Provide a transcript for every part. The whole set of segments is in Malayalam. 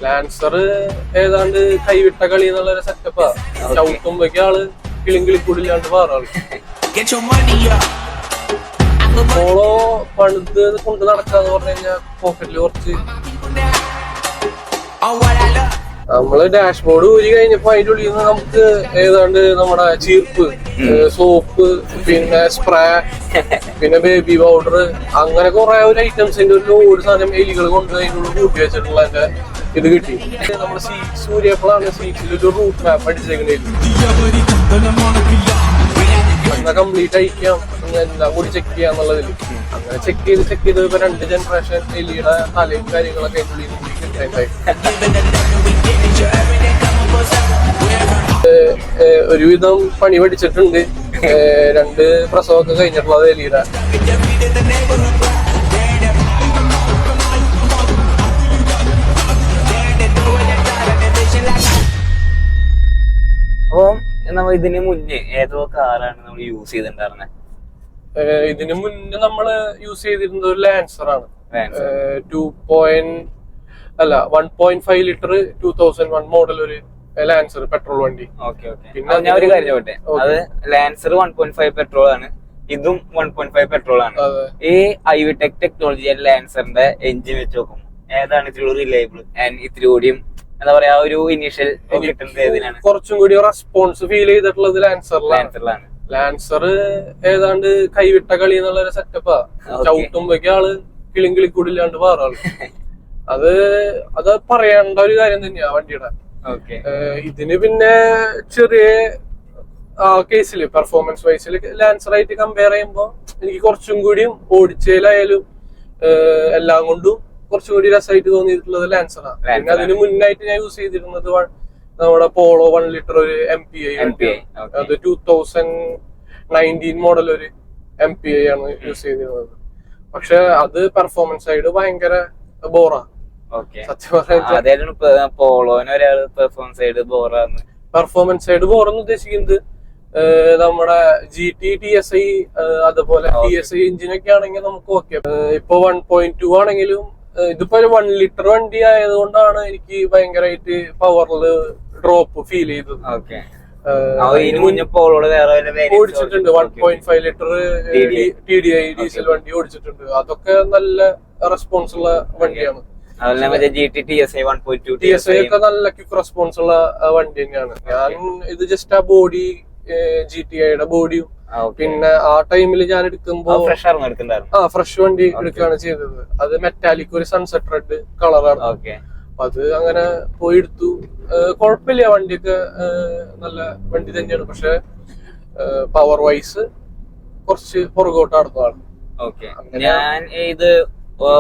ലാൻസർ ഏതാണ്ട് കൈവിട്ട കളി എന്നുള്ളൊരു സെറ്റപ്പാ. ചവിട്ടുമ്പോഴേക്ക് ആള് കിളിങ്കിളിക്കൂടില്ലാണ്ട് മാറാള്. പോളോ പണിത് കൊണ്ട് നടക്കാന്ന് പറഞ്ഞു കഴിഞ്ഞാൽ പോക്കറ്റില് കുറച്ച് നമ്മള് ഡാഷ്ബോർഡ് ഊരി കഴിഞ്ഞപ്പോ അതിന്റെ ഉള്ളിൽ നിന്ന് നമുക്ക് ഏതാണ്ട് നമ്മുടെ ചീർപ്പ്, സോപ്പ്, പിന്നെ സ്പ്രേ, പിന്നെ ബേബി പൗഡർ, അങ്ങനെ കുറെ ഒരു ഐറ്റംസിന്റെ ഒരു ലോഡ് സാധനം എലികൾ കൊണ്ട് അതിൻ്റെ ഉള്ളിൽ കൂട്ടി വെച്ചിട്ടുള്ള ഇത് കിട്ടി. നമ്മുടെ സീറ്റ്സ് ഊരിയപ്പോഴാണ് സീറ്റ്സിൽ ഒരു റൂട്ട് മാപ്പ് അടിച്ചേക്കുന്നത്. കംപ്ലീറ്റ് അയക്കാം, എല്ലാം കൂടി ചെക്ക് ചെയ്യാന്നുള്ളതിൽ അങ്ങനെ ചെക്ക് ചെയ്ത് ഇപ്പൊ 2 ജനറേഷൻ എലിയുടെ തലയും കാര്യങ്ങളൊക്കെ കിട്ടാനായി. ഒരുവിധം പണി പഠിച്ചിട്ടുണ്ട്. 2 പ്രസവമൊക്കെ കഴിഞ്ഞിട്ടുള്ളത് എലിയുടെ. അപ്പൊ ഇതിന് മുന്നേ ഏതോ കാറാണ് നമ്മൾ യൂസ് ചെയ്തിട്ടുണ്ടായിരുന്നത്? ഇതിനു മുന്നേ നമ്മള് യൂസ് ചെയ്തിരുന്നത് ഒരു ലാൻസർ ആണ്. 1.5 ലിറ്റർ 2001 മോഡൽ ഒരു ലാൻസർ പെട്രോൾ വണ്ടി. പിന്നെ ഞാൻ ഒരു കാര്യം ചോട്ടെ, അത് ലാൻസർ 1.5 പെട്രോൾ ആണ്, ഇതും 1.5 പെട്രോൾ ആണ്. ഈ ഐവിടെക് ടെക്നോളജി ലാൻസറിന്റെ എഞ്ചിൻ വെച്ച് നോക്കും ഏതാണ് ഇത്തിരി റിലയബിൾ ആൻഡ് ഇത്തിരി കൂടിയും എന്താ പറയാ ഒരു ഇനീഷ്യൽ കിട്ടുന്നത് ഏതിനാണ്? കുറച്ചും കൂടി റെസ്പോൺസ് ഫീൽ ചെയ്തിട്ടുള്ളത് ലാൻസറിലാണ്. ലാൻസർ ഏതാണ്ട് കൈവിട്ട കളി എന്നുള്ളൊരു സെറ്റപ്പാ. ചവിട്ടുമ്പോഴേക്ക് ആള് കിളിങ്കിളിക്കൂടില്ലാണ്ട് മാറാള്. അത് പറയേണ്ട ഒരു കാര്യം തന്നെയാ വണ്ടിയുടെ. ഇതിന് പിന്നെ ചെറിയ കേസില് പെർഫോമൻസ് വൈസിൽ ലാൻസർ ആയിട്ട് കമ്പയർ ചെയ്യുമ്പോ എനിക്ക് കുറച്ചും കൂടിയും ഓടിച്ചയിലായാലും എല്ലാം കൊണ്ടും കുറച്ചും കൂടി രസമായിട്ട് തോന്നിയിട്ടുള്ളത് ലാൻസറാണ്. പിന്നെ അതിന് മുന്നായിട്ട് ഞാൻ യൂസ് ചെയ്തിരുന്നത് നമ്മുടെ പോളോ 1 ലിറ്റർ ഒരു MPI. അത് 2019 മോഡൽ ഒരു MPI ആണ് യൂസ് ചെയ്തിരുന്നത്. പക്ഷെ അത് പെർഫോമൻസ് സൈഡ് ഭയങ്കര ബോറാ. പെർഫോമൻസ് സൈഡ് ബോറെന്ന് ഉദ്ദേശിക്കുന്നത് നമ്മുടെ GT TSI അതുപോലെ TSI എഞ്ചിനൊക്കെ ആണെങ്കിൽ നമുക്ക് ഓക്കെ. ഇപ്പൊ 1.2 ആണെങ്കിലും ഇതിപ്പോ ഒരു 1 ലിറ്റർ വണ്ടി ആയതുകൊണ്ടാണ് എനിക്ക് ഭയങ്കരമായിട്ട് പവറില് ഡ്രോപ്പ് ഫീൽ ചെയ്തത്. ഓടിച്ചിട്ടുണ്ട് 1.5 ലിറ്റർ TDI ഡീസൽ വണ്ടി ഓടിച്ചിട്ടുണ്ട്. അതൊക്കെ നല്ല റെസ്പോൺസ് ഉള്ള വണ്ടിയാണ്. TSI ഒക്കെ നല്ല ക്വിക്ക് റെസ്പോൺസ് ഉള്ള വണ്ടി തന്നെയാണ്. ഞാൻ ഇത് ജസ്റ്റ് ആ ബോഡി GTIയുടെ ബോഡിയും പിന്നെ ആ ടൈമിൽ ഞാൻ എടുക്കുമ്പോ ഫ്രഷ് വണ്ടി എടുക്കുകയാണ് ചെയ്തത്. അത് മെറ്റാലിക് ഒരു സൺസെറ്റ് റെഡ് കളറാണ്. അത് അങ്ങനെ പോയി എടുത്തു. കുഴപ്പമില്ല, വണ്ടിയൊക്കെ നല്ല വണ്ടി തന്നെയാണ്. പക്ഷെ പവർ വൈസ് കുറച്ച് പുറകോട്ട് നടന്നതാണ്. ഞാൻ ഇത്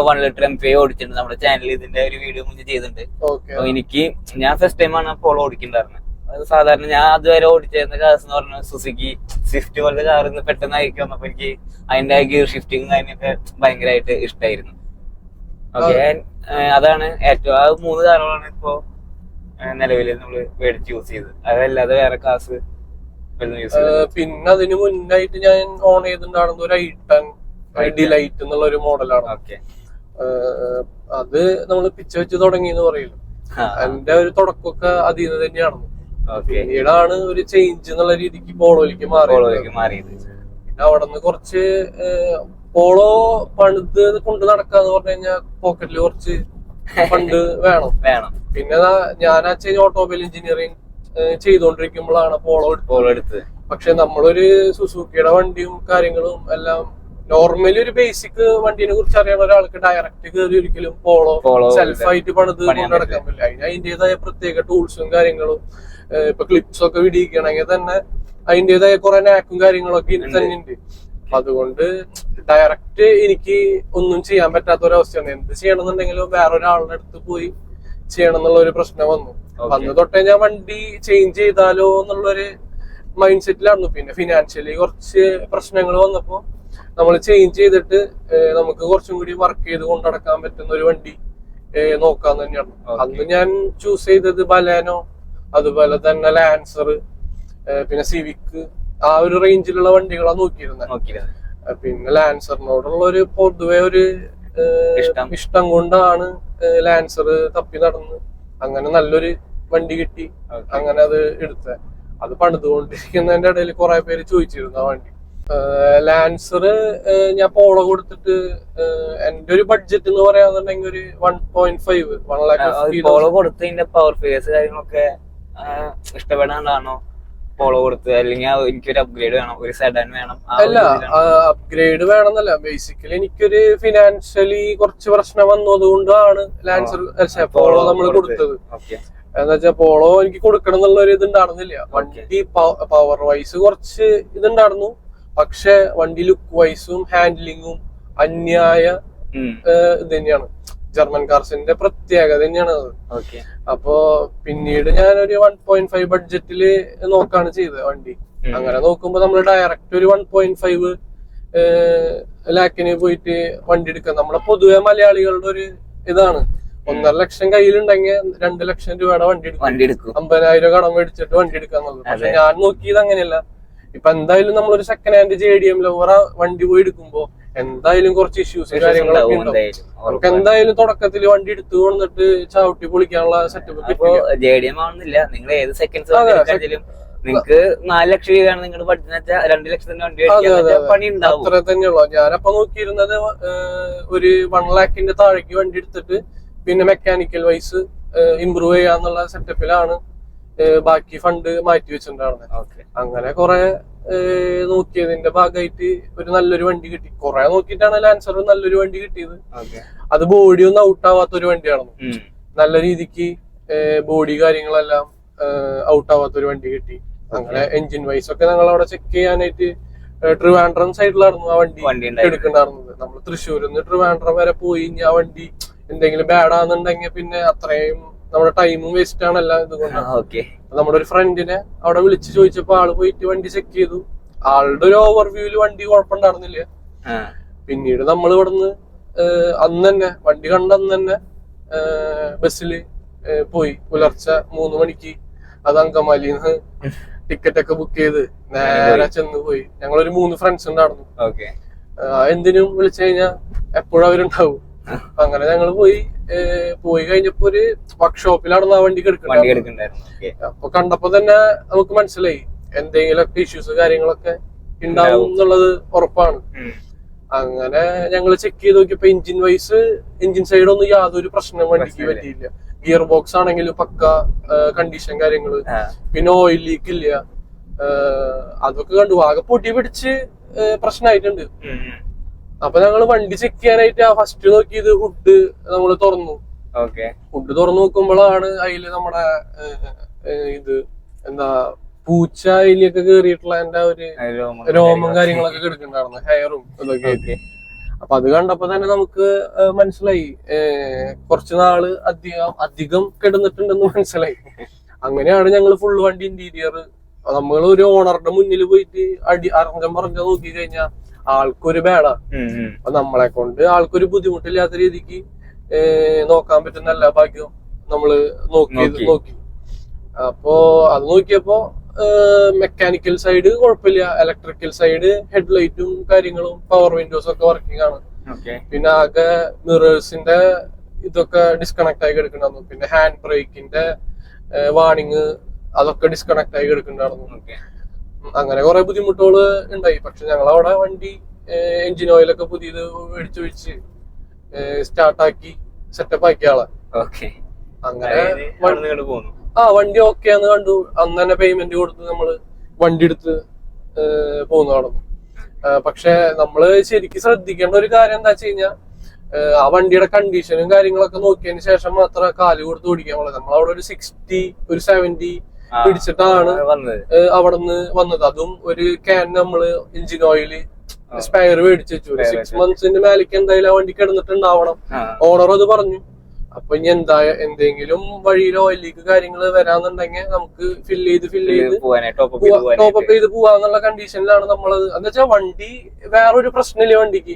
1 ലിറ്റർ MPI ഓടിച്ചിട്ടുണ്ട്. നമ്മുടെ ചാനലിൽ ഇതിന്റെ ഒരു വീഡിയോ മുന്നേ ചെയ്തിട്ടുണ്ട്. എനിക്ക് ഞാൻ ഫസ്റ്റ് ടൈമാണ് പോളോ ഓടിക്കുന്നുണ്ടായിരുന്നത്. സാധാരണ ഞാൻ അതുവരെ ഓടിച്ചിരുന്ന കാർസ് എന്ന് പറഞ്ഞാൽ സുസുക്കി സ്വിഫ്റ്റ് പോലത്തെ കാറിന്ന് പെട്ടെന്ന് അയക്കി വന്നപ്പോ എനിക്ക് അതിന്റെ ഗിയർ ഷിഫ്റ്റിംഗ് അതിനൊക്കെ ഭയങ്കരമായിട്ട് ഇഷ്ടമായിരുന്നു. അതാണ് ഏറ്റവും ആ 3 കാറുകളാണ് ഇപ്പോ നിലവിൽ നമ്മള് മേടിച്ച് യൂസ് ചെയ്തത്. അതല്ലാതെ വേറെ കാസ് പിന്നെ അതിന് മുന്നായിട്ട് ഞാൻ ഓൺ ചെയ്തിട്ടുണ്ടായിരുന്ന ഒരു i10 ഡിലൈറ്റ് എന്നുള്ള ഒരു മോഡലാണ്. അത് നമ്മള് പിച്ച വെച്ച് തുടങ്ങി എന്ന് പറയില്ല. എന്റെ ഒരു തുടക്കമൊക്കെ അതിൽ നിന്ന് തന്നെയാണ്. പിന്നീടാണ് ഒരു ചേഞ്ച് എന്നുള്ള രീതിക്ക് പോളോയിലേക്ക് മാറിയത്. പിന്നെ അവിടെ നിന്ന് കുറച്ച് പോളോ പണിത് കൊണ്ട് നടക്കാന്ന് പറഞ്ഞു കഴിഞ്ഞാൽ പോക്കറ്റില് കുറച്ച് ഫണ്ട് വേണം. പിന്നെ ഞാൻ ഓട്ടോമൊബൈൽ എഞ്ചിനീയറിംഗ് ചെയ്തുകൊണ്ടിരിക്കുമ്പോഴാണ് പോളോ എടുത്തത്. പക്ഷെ നമ്മളൊരു സുസുക്കിയുടെ വണ്ടിയും കാര്യങ്ങളും എല്ലാം നോർമലി ഒരു ബേസിക് വണ്ടിനെ കുറിച്ച് അറിയാൻ ഒരാൾക്ക് ഡയറക്റ്റ് കയറി ഒരിക്കലും പോളോ സെൽഫായിട്ട് പണിത് കൊണ്ട് നടക്കാൻ പറ്റില്ല. അതിന്റേതായ പ്രത്യേക ടൂൾസും കാര്യങ്ങളും ഇപ്പൊ ക്ലിപ്സ് ഒക്കെ വിടിയിക്കണമെങ്കിൽ തന്നെ അതിന്റേതായ കുറെ നാക്കും കാര്യങ്ങളൊക്കെ തന്നെ ഉണ്ട്. അതുകൊണ്ട് ഡയറക്റ്റ് എനിക്ക് ഒന്നും ചെയ്യാൻ പറ്റാത്ത ഒരവസ്ഥയാണ്. എന്ത് ചെയ്യണമെന്നുണ്ടെങ്കിലും വേറൊരാളുടെ അടുത്ത് പോയി ചെയ്യണം എന്നുള്ള ഒരു പ്രശ്നം വന്നു. അന്ന് തൊട്ടേ ഞാൻ വണ്ടി ചേഞ്ച് ചെയ്താലോ എന്നുള്ളൊരു മൈൻഡ് സെറ്റിലായിരുന്നു. പിന്നെ ഫിനാൻഷ്യലി കുറച്ച് പ്രശ്നങ്ങൾ വന്നപ്പോ നമ്മൾ ചേഞ്ച് ചെയ്തിട്ട് നമുക്ക് കുറച്ചും കൂടി വർക്ക് ചെയ്ത് കൊണ്ടടക്കാൻ പറ്റുന്ന ഒരു വണ്ടി നോക്കാന്ന് തന്നെയാണ്. അന്ന് ഞാൻ ചൂസ് ചെയ്തത് ബലേനോ, അതുപോലെ തന്നെ ലാൻസർ, പിന്നെ സിവിക്, ആ ഒരു റേഞ്ചിലുള്ള വണ്ടികളാണ് നോക്കിയിരുന്നത്. പിന്നെ ലാൻസറിനോടുള്ള ഒരു പൊതുവെ ഒരു ഇഷ്ടം കൊണ്ടാണ് ലാൻസർ തപ്പി നടന്ന് അങ്ങനെ നല്ലൊരു വണ്ടി കിട്ടി. അങ്ങനെ അത് എടുത്ത അത് പണിതുകൊണ്ടിരിക്കുന്നതിന്റെ ഇടയിൽ കുറെ പേര് ചോദിച്ചിരുന്നു ആ വണ്ടി. ലാൻസർ ഞാൻ പോളോ കൊടുത്തിട്ട് എന്റെ ഒരു ബഡ്ജറ്റ് എന്ന് പറയാന്നുണ്ടെങ്കിൽ ഒരു 1.5 1 lakh പോളോ കൊടുത്തതിന്റെ പവർ ഫിഗേഴ്സ് കാര്യങ്ങളൊക്കെ ഇഷ്ടപ്പെടാണ്ടാണോ പോളോ കൊടുത്ത്? അല്ലെങ്കിൽ എനിക്കൊരു അപ്ഗ്രേഡ് വേണം, ഒരു സെഡാൻ വേണം? അല്ല, അപ്ഗ്രേഡ് വേണമെന്നല്ല, ബേസിക്കലി എനിക്കൊരു ഫിനാൻഷ്യലി കുറച്ച് പ്രശ്നം വന്നതുകൊണ്ടാണ് ലാൻസർ പോളോ നമ്മൾ കൊടുത്തത്. എന്താ വെച്ചാൽ പോളോ എനിക്ക് കൊടുക്കണം എന്നുള്ള ഒരു ഇതുണ്ടായിരുന്നില്ല. വണ്ടി പവർ വൈസ് കുറച്ച് ഇതുണ്ടായിരുന്നു, പക്ഷെ വണ്ടി ലുക്ക് വൈസും ഹാൻഡ്ലിങ്ങും അന്യായ ഇത് തന്നെയാണ്. ജർമ്മൻ കാർസിന്റെ പ്രത്യേകത തന്നെയാണ് അത്. അപ്പോ പിന്നീട് ഞാനൊരു 1.5 ബഡ്ജറ്റില് നോക്കാണ് ചെയ്തത് വണ്ടി. അങ്ങനെ നോക്കുമ്പോ നമ്മൾ ഡയറക്റ്റ് ഒരു 1.5 ലാക്കിന് പോയിട്ട് വണ്ടി എടുക്കാം. നമ്മളെ പൊതുവെ മലയാളികളുടെ ഒരു ഇതാണ്, 1.5 ലക്ഷം കയ്യിലുണ്ടെങ്കിൽ 2 ലക്ഷം രൂപയുടെ വണ്ടി എടുക്കും, 50,000 കടം മേടിച്ചിട്ട് വണ്ടി എടുക്കാന്നുള്ളത്. പക്ഷെ ഞാൻ നോക്കിയത് അങ്ങനെയല്ല. ഇപ്പൊ എന്തായാലും നമ്മളൊരു സെക്കൻഡ് ഹാൻഡ് JDM ലോവറ വണ്ടി പോയി എടുക്കുമ്പോ എന്തായാലും കുറച്ച് ഇഷ്യൂസ് കാര്യങ്ങളൊക്കെ ഉണ്ടാവും. നമുക്ക് എന്തായാലും തുടക്കത്തിൽ വണ്ടി എടുത്തു കൊണ്ടിട്ട് ചവിട്ടി പൊളിക്കാനുള്ള സെറ്റപ്പ് നിങ്ങൾ ഏത് സെക്കൻഡ് നിങ്ങൾക്ക് 4 ലക്ഷം രൂപയാണ് നിങ്ങളുടെ ബഡ്ജറ്റ്, 2 ലക്ഷത്തിന്റെ വണ്ടി അത്ര തന്നെയുള്ളൂ. ഞാനപ്പോ നോക്കിയിരുന്നത് ഒരു 1 ലാഖിന്റെ താഴേക്ക് വണ്ടി എടുത്തിട്ട് പിന്നെ മെക്കാനിക്കൽ വൈസ് ഇമ്പ്രൂവ് ചെയ്യാന്നുള്ള സെറ്റപ്പിലാണ് ബാക്കി ഫണ്ട് മാറ്റി വെച്ചിട്ടുണ്ടായിരുന്നത്. അങ്ങനെ കുറെ നോക്കിയതിന്റെ ഭാഗമായിട്ട് ഒരു നല്ലൊരു വണ്ടി കിട്ടി. കുറെ നോക്കിയിട്ടാണ് ലാൻസർ നല്ലൊരു വണ്ടി കിട്ടിയത്. അത് ബോഡി ഒന്നും ഔട്ട് ആവാത്ത ഒരു വണ്ടിയായിരുന്നു. നല്ല രീതിക്ക് ബോഡി കാര്യങ്ങളെല്ലാം ഔട്ട് ആവാത്ത ഒരു വണ്ടി കിട്ടി. അങ്ങനെ എഞ്ചിൻ വൈസ് ഒക്കെ ഞങ്ങൾ അവിടെ ചെക്ക് ചെയ്യാനായിട്ട് ട്രിവാൻഡ്രം സൈഡിലായിരുന്നു ആ വണ്ടി എടുക്കണ്ടായിരുന്നത്. നമ്മൾ തൃശ്ശൂരിൽ നിന്ന് ട്രിവാൻഡ്രം വരെ പോയി ആ വണ്ടി എന്തെങ്കിലും ബാഡാന്നുണ്ടെങ്കിൽ പിന്നെ അത്രയും നമ്മുടെ ടൈമും വേസ്റ്റ് ആണല്ല. ഇതുകൊണ്ട് നമ്മുടെ ഒരു ഫ്രണ്ടിനെ അവിടെ വിളിച്ച് ചോദിച്ചപ്പോ ആള് പോയിട്ട് വണ്ടി ചെക്ക് ചെയ്തു. ആളുടെ ഒരു ഓവർവ്യൂല് വണ്ടി കുഴപ്പമുണ്ടായിരുന്നില്ല. പിന്നീട് നമ്മൾ ഇവിടുന്ന് അന്ന് തന്നെ വണ്ടി കണ്ട അന്ന് തന്നെ ബസ്സില് പോയി പുലർച്ചെ 3 മണിക്ക് അത് അങ്കമാലിന്ന് ടിക്കറ്റ് ഒക്കെ ബുക്ക് ചെയ്ത് നേരെ ചെന്ന് പോയി. ഞങ്ങളൊരു 3 ഫ്രണ്ട്സ് ഉണ്ടായിരുന്നു. എന്തിനും വിളിച്ചു കഴിഞ്ഞാൽ എപ്പോഴും അവരുണ്ടാവും. അങ്ങനെ ഞങ്ങൾ പോയി കഴിഞ്ഞപ്പോ ഒരു വർക്ക്ഷോപ്പിലാണ് ആ വണ്ടി എടുക്കുന്നത്. അപ്പൊ കണ്ടപ്പോ തന്നെ നമുക്ക് മനസ്സിലായി എന്തെങ്കിലുമൊക്കെ ഇഷ്യൂസ് കാര്യങ്ങളൊക്കെ ഉണ്ടാവും എന്നുള്ളത് ഉറപ്പാണ്. അങ്ങനെ ഞങ്ങൾ ചെക്ക് ചെയ്ത് നോക്കിയപ്പോ എഞ്ചിൻ സൈഡ് ഒന്നും യാതൊരു പ്രശ്നം വണ്ടിക്ക് പറ്റിയില്ല. ഗിയർ ബോക്സ് ആണെങ്കിലും പക്ക കണ്ടീഷൻ കാര്യങ്ങള്, പിന്നെ ഓയിൽ ലീക്ക് ഇല്ല. അതൊക്കെ കണ്ടു ആകെ പൊട്ടി പിടിച്ച് പ്രശ്നമായിട്ടുണ്ട്. അപ്പൊ ഞങ്ങള് വണ്ടി ചെക്ക് ചെയ്യാനായിട്ട് ആ ഫസ്റ്റ് നോക്കിയത് ഹുഡ് നമ്മള് തുറന്നു. ഹുഡ് തുറന്നു നോക്കുമ്പോഴാണ് അതില് നമ്മുടെ ഇത് എന്താ പൂച്ച അതിലൊക്കെ കേറിയിട്ടുള്ള എന്റെ ഒരു രോമം കാര്യങ്ങളൊക്കെ കിടക്കുന്നുണ്ടായിരുന്നു, ഹെയറും ഇതൊക്കെ. അപ്പൊ അത് കണ്ടപ്പോ തന്നെ നമുക്ക് മനസ്സിലായി കുറച്ചു നാള് അധികം കിടന്നിട്ടുണ്ടെന്ന് മനസ്സിലായി. അങ്ങനെയാണ് ഞങ്ങൾ ഫുൾ വണ്ടി ഇന്റീരിയർ നമ്മൾ ഒരു ഓണറുടെ മുന്നിൽ പോയിട്ട് അറഞ്ചം പറഞ്ഞ നോക്കി കഴിഞ്ഞാൽ ആൾക്കൊരു ബേടാ. അപ്പൊ നമ്മളെ കൊണ്ട് ആൾക്കൊരു ബുദ്ധിമുട്ടില്ലാത്ത രീതിക്ക് നോക്കാൻ പറ്റുന്ന എല്ലാ ഭാഗ്യവും നമ്മള് നോക്കി. അപ്പോ അത് നോക്കിയപ്പോ മെക്കാനിക്കൽ സൈഡ് കുഴപ്പമില്ല, ഇലക്ട്രിക്കൽ സൈഡ് ഹെഡ്ലൈറ്റും കാര്യങ്ങളും പവർ വിൻഡോസും ഒക്കെ വർക്കിംഗ് ആണ്. പിന്നെ ആകെ മിറേഴ്സിന്റെ ഇതൊക്കെ ഡിസ്കണക്ട് ആയി കിടക്കണ്ടായിരുന്നു. പിന്നെ ഹാൻഡ് ബ്രേക്കിന്റെ വാണിങ് അതൊക്കെ ഡിസ്കണക്ട് ആയി കിടക്കണ്ടായിരുന്നു. അങ്ങനെ കുറെ ബുദ്ധിമുട്ടുകള് ഉണ്ടായി. പക്ഷെ ഞങ്ങളവിടെ വണ്ടി എഞ്ചിൻ ഓയിലൊക്കെ പുതിയത് മേടിച്ചൊഴിച്ച് സ്റ്റാർട്ടാക്കി സെറ്റപ്പ് ആക്കിയ ആളെ. അങ്ങനെ വണ്ടി ഓക്കെ ആന്ന് കണ്ടു. അന്ന് തന്നെ പേയ്മെന്റ് കൊടുത്ത് നമ്മള് വണ്ടി എടുത്ത് പോന്നു നടന്നു. പക്ഷെ നമ്മള് ശരിക്കും ശ്രദ്ധിക്കേണ്ട ഒരു കാര്യം എന്താ വെച്ച് കഴിഞ്ഞാൽ ആ വണ്ടിയുടെ കണ്ടീഷനും കാര്യങ്ങളൊക്കെ നോക്കിയതിന് ശേഷം മാത്രം കാല് കൊടുത്ത് ഓടിക്കാൻ പാടില്ല. നമ്മളവിടെ ഒരു 60 ഒരു 70 പിടിച്ചിട്ടാണ് അവിടുന്ന് വന്നത്. അതും ഒരു ക്യാൻ നമ്മള് എഞ്ചിൻ ഓയില് സ്പെയർ മേടിച്ചു വെച്ചു. ഒരു 6 മന്ത്സിന്റെ മേലേക്ക് എന്തായാലും ആ വണ്ടി കിടന്നിട്ടുണ്ടാവണം. ഓണർ അത് പറഞ്ഞു. അപ്പൊ ഇനി എന്തെങ്കിലും വഴിയിൽ ഓയിൽ ലീക്ക് കാര്യങ്ങൾ വരാന്നുണ്ടെങ്കിൽ നമുക്ക് ഫില്ല് ചെയ്ത് ടോപ്പ് ചെയ്ത് പോവാന്നുള്ള കണ്ടീഷനിലാണ് നമ്മളത്. എന്ന് വെച്ചാൽ വണ്ടി വേറൊരു പ്രശ്നമില്ല വണ്ടിക്ക്.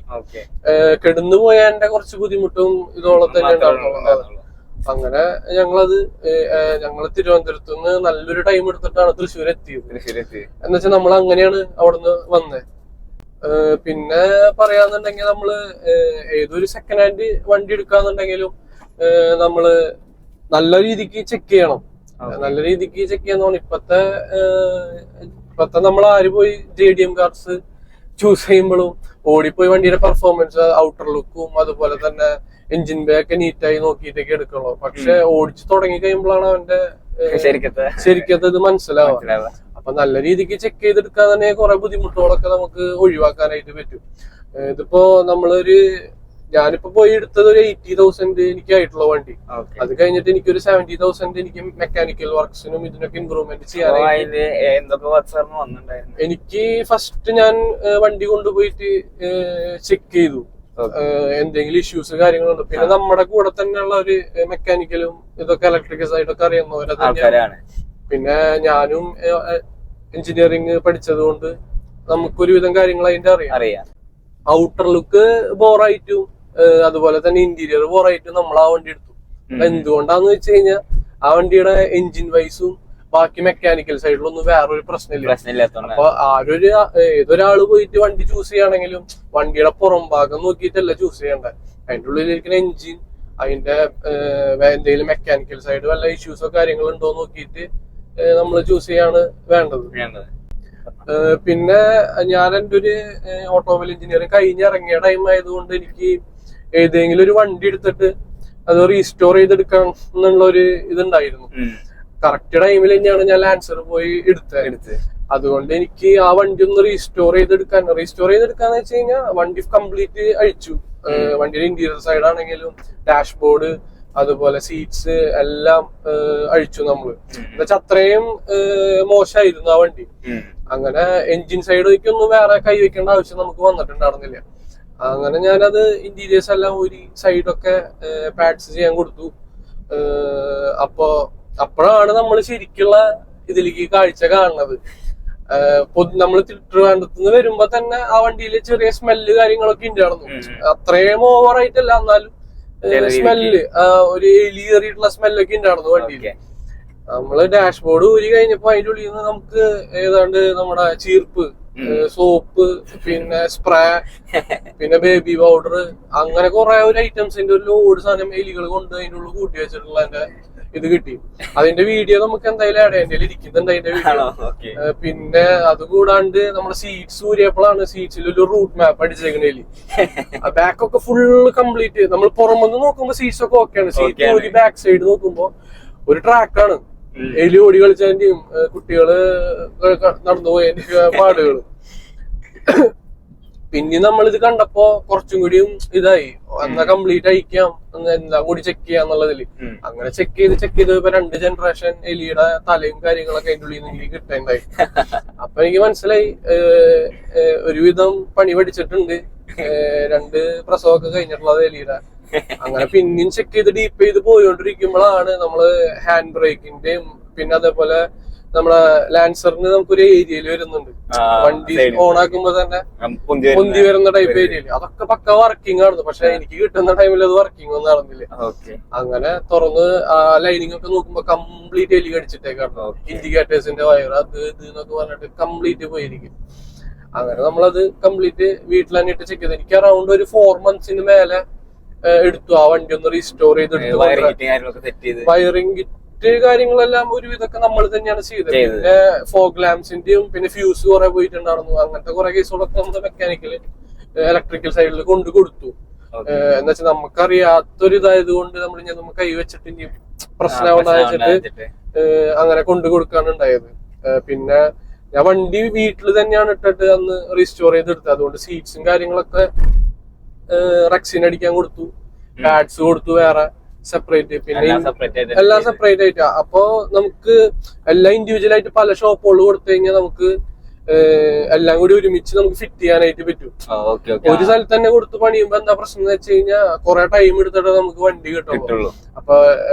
കിടന്നു പോയതിന്റെ കുറച്ച് ബുദ്ധിമുട്ടും ഇതോളം തന്നെ ഉണ്ടാവുള്ളൂ. അങ്ങനെ ഞങ്ങള് തിരുവനന്തപുരത്ത് നിന്ന് നല്ലൊരു ടൈം എടുത്തിട്ടാണ് തൃശ്ശൂർ എത്തിയത്. എന്ന് വെച്ചാൽ നമ്മൾ അങ്ങനെയാണ് അവിടുന്ന് വന്നത്. പിന്നെ പറയാന്നുണ്ടെങ്കിൽ നമ്മള് ഏതൊരു സെക്കൻഡ് ഹാൻഡ് വണ്ടി എടുക്കാന്നുണ്ടെങ്കിലും നമ്മള് നല്ല രീതിക്ക് ചെക്ക് ചെയ്യണം. നല്ല രീതിക്ക് ചെക്ക് ചെയ്യാന്ന് ഇപ്പത്തെ നമ്മൾ ആര് പോയി JDM കാർസ് ചൂസ് ചെയ്യുമ്പോഴും ഓടിപ്പോയി വണ്ടിയുടെ പെർഫോമൻസ്, ഔട്ടർ ലുക്കും അതുപോലെ തന്നെ എഞ്ചിൻ ബേ ഒക്കെ നീറ്റായി നോക്കിയിട്ടൊക്കെ എടുക്കുള്ളൂ. പക്ഷെ ഓടിച്ചു തുടങ്ങി കഴിയുമ്പോഴാണ് അവന്റെ ശരിക്കത്തെ ഇത് മനസ്സിലാവുക. അപ്പൊ നല്ല രീതിക്ക് ചെക്ക് ചെയ്തെടുക്കാൻ തന്നെ കുറെ ബുദ്ധിമുട്ടുകളൊക്കെ നമുക്ക് ഒഴിവാക്കാനായിട്ട് പറ്റും. ഇതിപ്പോ ഞാനിപ്പോ പോയി എടുത്തത് ഒരു 80,000 എനിക്കായിട്ടുള്ള വണ്ടി. അത് കഴിഞ്ഞിട്ട് എനിക്കൊരു 70,000 എനിക്ക് മെക്കാനിക്കൽ വർക്ക്സിനും ഇതിനൊക്കെ ഇമ്പ്രൂവ്മെന്റ് ചെയ്യാനായിട്ട്. എനിക്ക് ഫസ്റ്റ് ഞാൻ വണ്ടി കൊണ്ടുപോയിട്ട് ചെക്ക് ചെയ്തു എന്തെങ്കിലും ഇഷ്യൂസ് കാര്യങ്ങളുണ്ട്. പിന്നെ നമ്മുടെ കൂടെ തന്നെയുള്ള ഒരു മെക്കാനിക്കലും ഇതൊക്കെ ഇലക്ട്രിക്കൽ സൈഡൊക്കെ അറിയുന്നവരെ തന്നെയാണ്. പിന്നെ ഞാനും എഞ്ചിനീയറിംഗ് പഠിച്ചത് കൊണ്ട് നമുക്കൊരുവിധം കാര്യങ്ങൾ അതിന്റെ അറിയാം. ഔട്ടർ ലുക്ക് ബോറായിട്ടും അതുപോലെ തന്നെ ഇന്റീരിയർ ബോറായിട്ടും നമ്മൾ ആ വണ്ടി എടുത്തു. എന്തുകൊണ്ടാന്ന് വെച്ച് കഴിഞ്ഞാൽ ആ വണ്ടിയുടെ എഞ്ചിൻ വൈസും ബാക്കി മെക്കാനിക്കൽ സൈഡിലൊന്നും വേറൊരു പ്രശ്നമില്ല. അപ്പൊ ഏതൊരാള് പോയിട്ട് വണ്ടി ചൂസ് ചെയ്യുകയാണെങ്കിലും വണ്ടിയുടെ പുറം ഭാഗം നോക്കിയിട്ടല്ല ചൂസ് ചെയ്യേണ്ടത്. അതിന്റെ ഉള്ളിലിരിക്കുന്ന എഞ്ചിൻ, അതിന്റെ എന്തെങ്കിലും മെക്കാനിക്കൽ സൈഡ് വല്ല ഇഷ്യൂസോ കാര്യങ്ങളുണ്ടോ നോക്കിയിട്ട് നമ്മൾ ചൂസ് ചെയ്യാണ് വേണ്ടത്. പിന്നെ ഞാൻ എൻ്റെ ഒരു ഓട്ടോമൊബൈൽ എഞ്ചിനീയറിംഗ് കഴിഞ്ഞിറങ്ങിയ ടൈം ആയതുകൊണ്ട് എനിക്ക് ഏതെങ്കിലും ഒരു വണ്ടി എടുത്തിട്ട് അത് റീസ്റ്റോർ ചെയ്തെടുക്കണം എന്നുള്ള ഒരു ഇതുണ്ടായിരുന്നു. കറക്റ്റ് ടൈമിൽ തന്നെയാണ് ഞാൻ ലാൻസർ പോയി എടുത്തത്. അതുകൊണ്ട് എനിക്ക് ആ വണ്ടി ഒന്ന് റീസ്റ്റോർ ചെയ്തെടുക്കാന്ന് വെച്ച് കഴിഞ്ഞാൽ വണ്ടി കംപ്ലീറ്റ് അഴിച്ചു. വണ്ടിയുടെ ഇന്റീരിയർ സൈഡ് ആണെങ്കിലും ഡാഷ്ബോർഡ് അതുപോലെ സീറ്റ്സ് എല്ലാം അഴിച്ചു നമ്മള്. എന്നുവെച്ചാൽ അത്രയും മോശമായിരുന്നു ആ വണ്ടി. അങ്ങനെ എഞ്ചിൻ സൈഡിലേക്കൊന്നും വേറെ കൈവയ്ക്കേണ്ട ആവശ്യം നമുക്ക് വന്നിട്ടുണ്ടായിരുന്നില്ല. അങ്ങനെ ഞാനത് ഇന്റീരിയേഴ്സ് എല്ലാം ഒരു സൈഡൊക്കെ പാഡ്സ് ചെയ്യാൻ കൊടുത്തു. അപ്പോഴാണ് നമ്മൾ ശരിക്കുള്ള ഇതിലേക്ക് കാഴ്ച കാണുന്നത്. നമ്മൾ ട്രിവാൻഡ്രത്തുനിന്ന് വരുമ്പോ തന്നെ ആ വണ്ടിയിൽ ചെറിയ സ്മെല്ല് കാര്യങ്ങളൊക്കെ ഉണ്ടായിരുന്നു. അത്രയും ഓവറായിട്ടല്ല, എന്നാലും സ്മെല്ല് ഒരു എലി കയറിയിട്ടുള്ള സ്മെല്ലൊക്കെ ഉണ്ടായിരുന്നു വണ്ടിയിൽ. നമ്മള് ഡാഷ്ബോർഡ് ഊരി കഴിഞ്ഞപ്പോ അതിന്റെ ഉള്ളിൽ നിന്ന് നമുക്ക് ഏതാണ്ട് നമ്മുടെ ചീർപ്പ്, സോപ്പ്, പിന്നെ സ്പ്രേ, പിന്നെ ബേബി പൗഡർ, അങ്ങനെ കുറെ ഒരു ഐറ്റംസിന്റെ ഒരു ലോഡ് സാധനം എലികൾ കൊണ്ട് അതിന്റെ ഉള്ളിൽ കൂട്ടി വെച്ചിട്ടുള്ള ഇത് കിട്ടി. അതിന്റെ വീഡിയോ നമുക്ക് എന്തായാലും ആഡ് ചെയ്യേണ്ടി ഇരിക്കുന്നുണ്ട് അതിന്റെ വീഡിയോ. പിന്നെ അതുകൂടാണ്ട് നമ്മുടെ സീറ്റ്സ് ഊരിയപ്പോഴാണ് സീറ്റ്സിൽ ഒരു റൂട്ട് മാപ്പ് അടിച്ചേക്കണേല്. ബാക്കൊക്കെ ഫുൾ കംപ്ലീറ്റ്. നമ്മൾ പുറമെന്ന് നോക്കുമ്പോ സീറ്റ്സ് ഒക്കെ ഓക്കെയാണ്. സീറ്റ് ഊരി ബാക്ക് സൈഡ് നോക്കുമ്പോ ഒരു ട്രാക്കാണ്. എലി ഓടി കളിച്ചതിന്റെയും കുട്ടികള് നടന്നു പോയതിന്റെ പാടുകള്. പിന്നെ നമ്മളിത് കണ്ടപ്പോ കുറച്ചും കൂടിയും ഇതായി, എന്നാ കംപ്ലീറ്റ് അയക്കാം, എല്ലാം കൂടി ചെക്ക് ചെയ്യാന്നുള്ളതില്. അങ്ങനെ ചെക്ക് ചെയ്ത് ഇപ്പൊ 2 ജനറേഷൻ എലിയുടെ തലയും കാര്യങ്ങളൊക്കെ അതിന്റെ ഉള്ളിൽ നിന്ന് എനിക്ക് കിട്ടേണ്ടായി. അപ്പൊ എനിക്ക് മനസ്സിലായി ഒരുവിധം പണി പഠിച്ചിട്ടുണ്ട്. 2 പ്രസവമൊക്കെ കഴിഞ്ഞിട്ടുള്ളത് എലിയുടെ. അങ്ങനെ പിന്നെയും ചെക്ക് ചെയ്ത് ഡീപ്പ് ചെയ്ത് പോയോണ്ടിരിക്കുമ്പോഴാണ് നമ്മള് ഹാൻഡ് ബ്രേക്കിന്റെയും പിന്നെ അതേപോലെ നമ്മളെ ലാൻസറിന് നമുക്കൊരു ഏരിയയിൽ വരുന്നുണ്ട്. വണ്ടി ഓൺ ആക്കുമ്പോ തന്നെ പൊന്തി വരുന്ന ടൈപ്പ് ഏരിയയില് അതൊക്കെ പക്ക വർക്കിംഗ് ആയിരുന്നു. പക്ഷെ എനിക്ക് കിട്ടുന്ന ടൈമിൽ അത് വർക്കിംഗ് ഒന്നും നടന്നില്ല. അങ്ങനെ തുറന്ന് ആ ലൈനിങ് ഒക്കെ നോക്കുമ്പോ കംപ്ലീറ്റ് എലി കടിച്ചിട്ടേക്കാണ്. ഇൻഡിക്കേറ്റേഴ്സിന്റെ വയർ അത് ഇത് എന്നൊക്കെ പറഞ്ഞിട്ട് കംപ്ലീറ്റ് പോയിരിക്കും. അങ്ങനെ നമ്മളത് കംപ്ലീറ്റ് വീട്ടിൽ തന്നെ ഇട്ട് ചെക്ക് ചെയ്ത് എനിക്ക് അറൌണ്ട് ഒരു 4 months മേലെ എടുത്തു ആ വണ്ടി ഒന്ന് റീസ്റ്റോർ ചെയ്തെടുത്തു. വയറിംഗ് കിറ്റ് കാര്യങ്ങളെല്ലാം ഒരുവിധമൊക്കെ നമ്മൾ തന്നെയാണ് ചെയ്തത്. പിന്നെ ഫോഗ് ലാംപ്സിന്റെയും പിന്നെ ഫ്യൂസ് കുറെ പോയിട്ടുണ്ടായിരുന്നു. അങ്ങനത്തെ കുറെ കേസുകളൊക്കെ നമ്മുടെ മെക്കാനിക്കൽ ഇലക്ട്രിക്കൽ സൈഡിൽ കൊണ്ടു കൊടുത്തു. എന്ന് വെച്ചാൽ നമുക്കറിയാത്തൊരു ഇതായത് കൊണ്ട് നമ്മൾ കൈ വെച്ചിട്ട് ഇനി പ്രശ്നമാവണ്ടായിട്ട് അങ്ങനെ കൊണ്ടു കൊടുക്കാണ് ഉണ്ടായത്. പിന്നെ ഞാൻ വണ്ടി വീട്ടിൽ തന്നെയാണ് ഇട്ടിട്ട് അന്ന് റീസ്റ്റോർ ചെയ്തെടുത്തത്. അതുകൊണ്ട് സീറ്റ്സും കാര്യങ്ങളൊക്കെ റെക്സിന് അടിക്കാൻ കൊടുത്തു, പാഡ്സ് കൊടുത്തു വേറെ സെപ്പറേറ്റ്, പിന്നെ എല്ലാം സെപ്പറേറ്റ് ആയിട്ടാ. അപ്പൊ നമുക്ക് എല്ലാം ഇൻഡിവിജ്വൽ ആയിട്ട് പല ഷോപ്പുകൾ കൊടുത്തു കഴിഞ്ഞാൽ നമുക്ക് എല്ലാം കൂടി ഒരുമിച്ച് നമുക്ക് ഫിറ്റ് ചെയ്യാനായിട്ട് പറ്റും. ഒരു സ്ഥലത്ത് തന്നെ കൊടുത്ത് പണിയുമ്പോ എന്താ പ്രശ്നം എന്ന് വെച്ച് കഴിഞ്ഞാൽ കുറെ ടൈം എടുത്തിട്ട് നമുക്ക് വണ്ടി കിട്ടുള്ളൂ. അപ്പൊ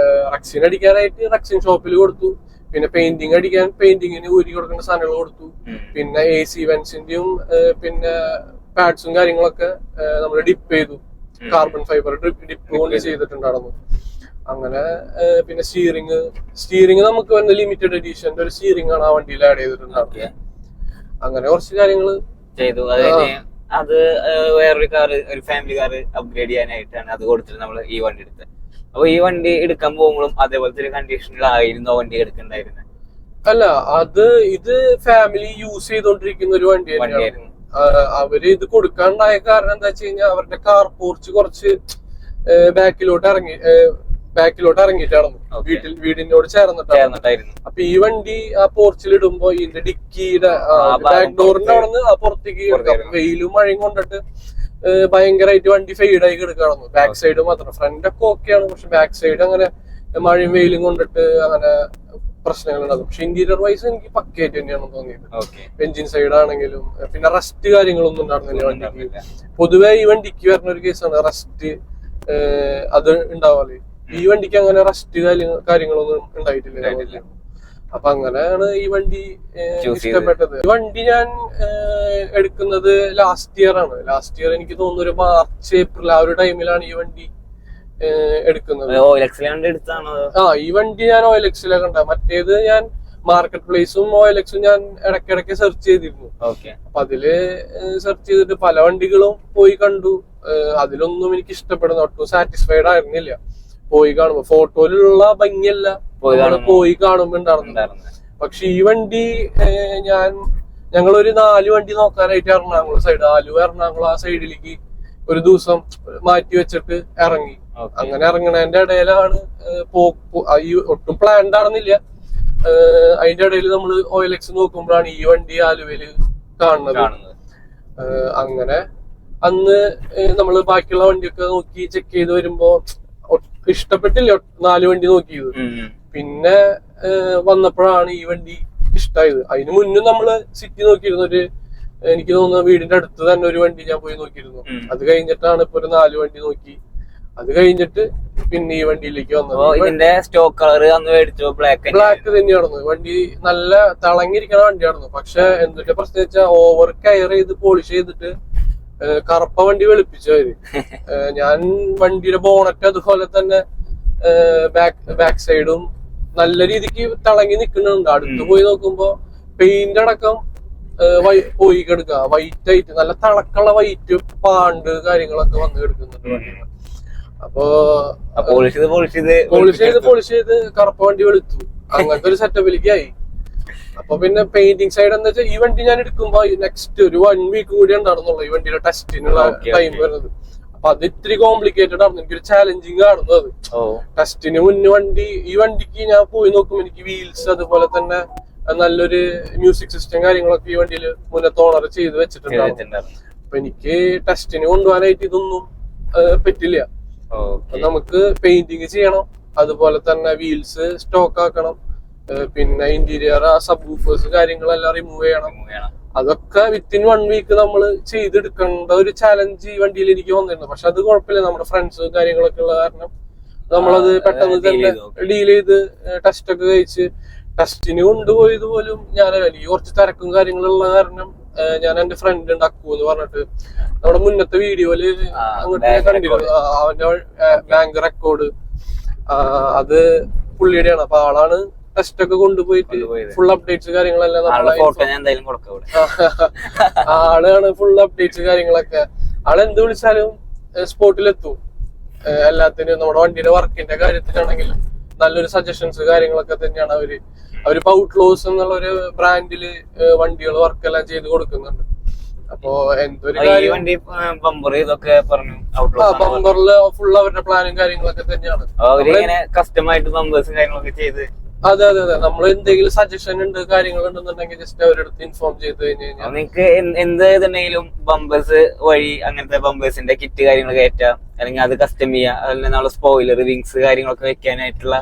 റെക്സിന് അടിക്കാനായിട്ട് റെക്സിൻ ഷോപ്പിൽ കൊടുത്തു. പിന്നെ പെയിന്റിങ് അടിക്കാൻ പെയിന്റിങ്ങിന് ഊരി കൊടുക്കേണ്ട സാധനങ്ങൾ കൊടുത്തു. പിന്നെ AC വെന്റ്സിന്റെയും പിന്നെ പാഡ്സും കാര്യങ്ങളൊക്കെ നമ്മൾ ഡിപ്പ് ചെയ്തു. കാർബൺ ഫൈബർ ഡിപ്പ് കൊണ്ട് ചെയ്തിട്ടുണ്ടായിരുന്നു. അങ്ങനെ പിന്നെ സ്റ്റിയറിംഗ് നമുക്ക് വന്ന ലിമിറ്റഡ് എഡിഷന്റെ ഒരു സ്റ്റിയറിംഗ് ആണ് ആ വണ്ടിയിൽ ആഡ് ചെയ്തിട്ടുണ്ടായിരുന്നത്. അങ്ങനെ കുറച്ച് കാര്യങ്ങള് ചെയ്തു. അത് വേറൊരു കാർ, ഒരു ഫാമിലി കാർ അപ്ഗ്രേഡ് ചെയ്യാനായിട്ടാണ് അത് കൊടുത്തിട്ട് നമ്മൾ ഈ വണ്ടി എടുത്തത്. അപ്പൊ ഈ വണ്ടി എടുക്കാൻ പോകുമ്പോഴും അതേപോലത്തെ ഒരു കണ്ടീഷനിലായിരുന്നോ വണ്ടി എടുക്കണ്ടായിരുന്നത്? അല്ല, ഇത് ഫാമിലി യൂസ് ചെയ്തോണ്ടിരിക്കുന്ന ഒരു വണ്ടി തന്നെയായിരുന്നു. അവര് ഇത് കൊടുക്കാണ്ടായ കാരണം എന്താ വെച്ച് കഴിഞ്ഞാൽ അവരുടെ കാർ പോർച്ച് കുറച്ച് ബാക്കിലോട്ട് ഇറങ്ങിയിട്ടായിരുന്നു, വീടിനോട് ചേർന്നിട്ടായിരുന്നു. അപ്പൊ ഈ വണ്ടി ആ പോർച്ചിൽ ഇടുമ്പോ ഇതിന്റെ ഡിക്കിയുടെ ബാക്ക് ഡോറിന്റെ അവിടെ നിന്ന് ആ പുറത്തേക്ക് വെയിലും മഴയും കൊണ്ടിട്ട് ഭയങ്കരമായിട്ട് വണ്ടി ഫെയ്ഡായി കിടക്കുകയായിരുന്നു. ബാക്ക് സൈഡ് മാത്രം, ഫ്രണ്ട് ഒക്കെ ഓക്കെയാണ്, പക്ഷെ ബാക്ക് സൈഡ് അങ്ങനെ മഴയും വെയിലും കൊണ്ടിട്ട് അങ്ങനെ പ്രശ്നങ്ങൾ ഉണ്ടാകും. പക്ഷെ ഇന്റീരിയർ വൈസ് എനിക്ക് പക്കയായിട്ട് തന്നെയാണ് തോന്നിയത്. എഞ്ചിൻ സൈഡ് ആണെങ്കിലും പിന്നെ റസ്റ്റ് കാര്യങ്ങളൊന്നും ഉണ്ടായിരുന്നില്ല വണ്ടിക്ക്. പൊതുവെ ഈ വണ്ടിക്ക് വരുന്ന ഒരു കേസാണ് റസ്റ്റ്, അത് ഉണ്ടാവാറ്. ഈ വണ്ടിക്ക് അങ്ങനെ റസ്റ്റ് കാര്യങ്ങളൊന്നും ഉണ്ടായിട്ടില്ല. അപ്പൊ അങ്ങനെയാണ് ഈ വണ്ടി ഇഷ്ടപ്പെട്ടത്. ഈ വണ്ടി ഞാൻ എടുക്കുന്നത് ലാസ്റ്റ് ഇയർ ആണ്. ലാസ്റ്റ് ഇയർ എനിക്ക് തോന്നുന്നു ഒരു മാർച്ച് ഏപ്രിൽ ആ ഒരു ടൈമിലാണ് ഈ വണ്ടി എടുക്കുന്നത്. ഈ വണ്ടി ഞാൻ OLX-ലെ കണ്ട. മറ്റേത് ഞാൻ മാർക്കറ്റ് പ്ലേസും OLX-ഉം ഞാൻ ഇടയ്ക്കിടയ്ക്ക് സെർച്ച് ചെയ്തിരുന്നു. അപ്പൊ അതില് സെർച്ച് ചെയ്തിട്ട് പല വണ്ടികളും പോയി കണ്ടു. അതിലൊന്നും എനിക്ക് ഇഷ്ടപ്പെടുന്ന ഒട്ടും സാറ്റിസ്ഫൈഡ് ആയിരുന്നില്ല. പോയി കാണുമ്പോ ഫോട്ടോയിലുള്ള ഭംഗിയല്ല പോയി കാണുമ്പോ ഉണ്ടായിരുന്നു. പക്ഷെ ഈ വണ്ടി ഞങ്ങളൊരു 4 വണ്ടി നോക്കാനായിട്ട് എറണാകുളം സൈഡ്, ആലുവ എറണാകുളം ആ സൈഡിലേക്ക് ഒരു ദിവസം മാറ്റി വെച്ചിട്ട് ഇറങ്ങി. അങ്ങനെ ഇറങ്ങണതിന്റെ ഇടയിലാണ് ഒട്ടും പ്ലാൻഡ് ആണെന്നില്ല. അതിന്റെ ഇടയിൽ നമ്മൾ OLX നോക്കുമ്പോഴാണ് ഈ വണ്ടി ആലുവയില് കാണുന്നത്. അങ്ങനെ അന്ന് നമ്മള് ബാക്കിയുള്ള വണ്ടിയൊക്കെ നോക്കി ചെക്ക് ചെയ്ത് വരുമ്പോ ഇഷ്ടപ്പെട്ടില്ല 4 വണ്ടി നോക്കിയത്. പിന്നെ വന്നപ്പോഴാണ് ഈ വണ്ടി ഇഷ്ടമായത്. അതിന് മുന്നും നമ്മള് സിറ്റി നോക്കിയിരുന്നു. എനിക്ക് തോന്നുന്നു വീടിന്റെ അടുത്ത് തന്നെ ഒരു വണ്ടി ഞാൻ പോയി നോക്കിയിരുന്നു. അത് കഴിഞ്ഞിട്ടാണ് ഇപ്പൊ ഒരു 4 വണ്ടി നോക്കി. അത് കഴിഞ്ഞിട്ട് പിന്നെ ഈ വണ്ടിയിലേക്ക് വന്നത്. ഇതിന്റെ സ്റ്റോക്ക് കളർ ബ്ലാക്ക് തന്നെയായിരുന്നു. വണ്ടി നല്ല തിളങ്ങിയിരിക്കുന്ന വണ്ടിയായിരുന്നു. പക്ഷെ എന്തിന്റെ പ്രശ്നം വെച്ചാൽ ഓവർ കെയർ ചെയ്ത് പോളിഷ് ചെയ്തിട്ട് കറുപ്പ വണ്ടി വെളുപ്പിച്ചവര്. ഞാൻ വണ്ടിയുടെ ബോണറ്റ് അതുപോലെ തന്നെ ബാക്ക് സൈഡും നല്ല രീതിക്ക് തിളങ്ങി നിൽക്കുന്നുണ്ട്. അടുത്ത് പോയി നോക്കുമ്പോ പെയിന്റ് അടക്കം പോയി കിടക്കുക. വൈറ്റ് ആയിട്ട് നല്ല തിളക്കുള്ള വൈറ്റ് പാണ്ട് കാര്യങ്ങളൊക്കെ വന്ന് കിടക്കുന്നുണ്ട് വണ്ടികൾ. അപ്പൊ പോളിഷ് ചെയ്ത് കറുപ്പ വണ്ടി വെളുത്തു. അങ്ങനത്തെ ഒരു സെറ്റപ്പിലേക്ക് ആയി. അപ്പൊ പിന്നെ പെയിന്റിങ് സൈഡ് എന്താ വെച്ചാൽ ഈ വണ്ടി ഞാൻ എടുക്കുമ്പോ നെക്സ്റ്റ് ഒരു 1 വീക്ക് കൂടി ഉണ്ടായിരുന്നുള്ളൂ ഈ വണ്ടിയുടെ ടെസ്റ്റിനുള്ള ടൈം വരുന്നത്. അപ്പൊ അത് ഇത്തിരി കോംപ്ലിക്കേറ്റഡ് ആയിരുന്നു. എനിക്കൊരു ചാലഞ്ചിങ് ആയിരുന്നു അത്. ടെസ്റ്റിന് മുന്നേ ഈ വണ്ടിക്ക് ഞാൻ പോയി നോക്കുമ്പോ എനിക്ക് വീൽസ് അതുപോലെ തന്നെ നല്ലൊരു മ്യൂസിക് സിസ്റ്റം കാര്യങ്ങളൊക്കെ ഈ വണ്ടിയിൽ മുന്നത്തെ ഓണർ ചെയ്ത് വെച്ചിട്ടുണ്ടായിരുന്നു. അപ്പൊ എനിക്ക് ടെസ്റ്റിന് കൊണ്ടുപോകാനായിട്ട് ഇതൊന്നും പറ്റില്ല. നമുക്ക് പെയിന്റിങ് ചെയ്യണം, അതുപോലെ തന്നെ വീൽസ് സ്റ്റോക്ക് ആക്കണം, പിന്നെ ഇന്റീരിയർ സബ് വൂഫേഴ്സ് കാര്യങ്ങളെല്ലാം റിമൂവ് ചെയ്യണം. അതൊക്കെ വിത്തിൻ 1 വീക്ക് നമ്മൾ ചെയ്തെടുക്കേണ്ട ഒരു ചാലഞ്ച് ഈ വണ്ടിയിൽ എനിക്ക് വന്നിരുന്നു. പക്ഷെ അത് കുഴപ്പമില്ല, നമ്മുടെ ഫ്രണ്ട്സ് കാര്യങ്ങളൊക്കെ ഉള്ള കാരണം നമ്മളത് പെട്ടെന്ന് തന്നെ ഡീൽ ചെയ്ത് ടെസ്റ്റ് ഒക്കെ കഴിച്ച്. ടെസ്റ്റിന് കൊണ്ടുപോയത് പോലും ഞാൻ എനിക്ക് കുറച്ച് തിരക്കും കാര്യങ്ങളുള്ള കാരണം ഞാൻ എന്റെ ഫ്രണ്ട് ഉണ്ട് അക്കു എന്ന് പറഞ്ഞിട്ട് നമ്മുടെ മുന്നത്തെ വീഡിയോയില് അങ്ങോട്ട് കണ്ടിരുന്നു. അവന്റെ ബാങ്ക് റെക്കോർഡ് അത് പുള്ളിയുടെയാണ്. അപ്പൊ ആളാണ് ടെസ്റ്റ് ഒക്കെ കൊണ്ടുപോയിട്ട് ഫുൾ അപ്ഡേറ്റ്സ് കാര്യങ്ങളെല്ലാം ആളാണ് ഫുൾ അപ്ഡേറ്റ്സ് കാര്യങ്ങളൊക്കെ. ആളെന്ത് വിളിച്ചാലും സ്പോട്ടിലെത്തും. എല്ലാത്തിനും നമ്മുടെ വണ്ടിയുടെ വർക്കിന്റെ കാര്യത്തിലാണെങ്കിലും നല്ലൊരു സജഷൻസ് കാര്യങ്ങളൊക്കെ തന്നെയാണ് അവര് ഔട്ട്ലോസ് എന്നുള്ള ഒരു ബ്രാൻഡില് വണ്ടികൾ വർക്കെല്ലാം ചെയ്ത് കൊടുക്കുന്നുണ്ട്. അപ്പൊ എന്തൊരു ബമ്പറില് ഫുൾ അവരുടെ പ്ലാനും കാര്യങ്ങളൊക്കെ തന്നെയാണ്. അതെ അതെ അതെ. നമ്മൾ എന്തെങ്കിലും സജഷൻ ഉണ്ട് കാര്യങ്ങൾ ഉണ്ടെന്നുണ്ടെങ്കിൽ ജസ്റ്റ് അവരുടെ അടുത്ത് ഇൻഫോം ചെയ്ത് കഴിഞ്ഞാൽ നിങ്ങൾക്ക് എന്തെങ്കിലും ബമ്പേഴ്സ് വഴി അങ്ങനത്തെ ബമ്പേഴ്സിന്റെ കിറ്റ് കാര്യങ്ങൾ കയറ്റാം, അല്ലെങ്കിൽ അത് കസ്റ്റം ചെയ്യാം. അല്ലെങ്കിൽ നമ്മള് സ്പോയിലർ വിങ്സ് കാര്യങ്ങളൊക്കെ വെക്കാനായിട്ടുള്ള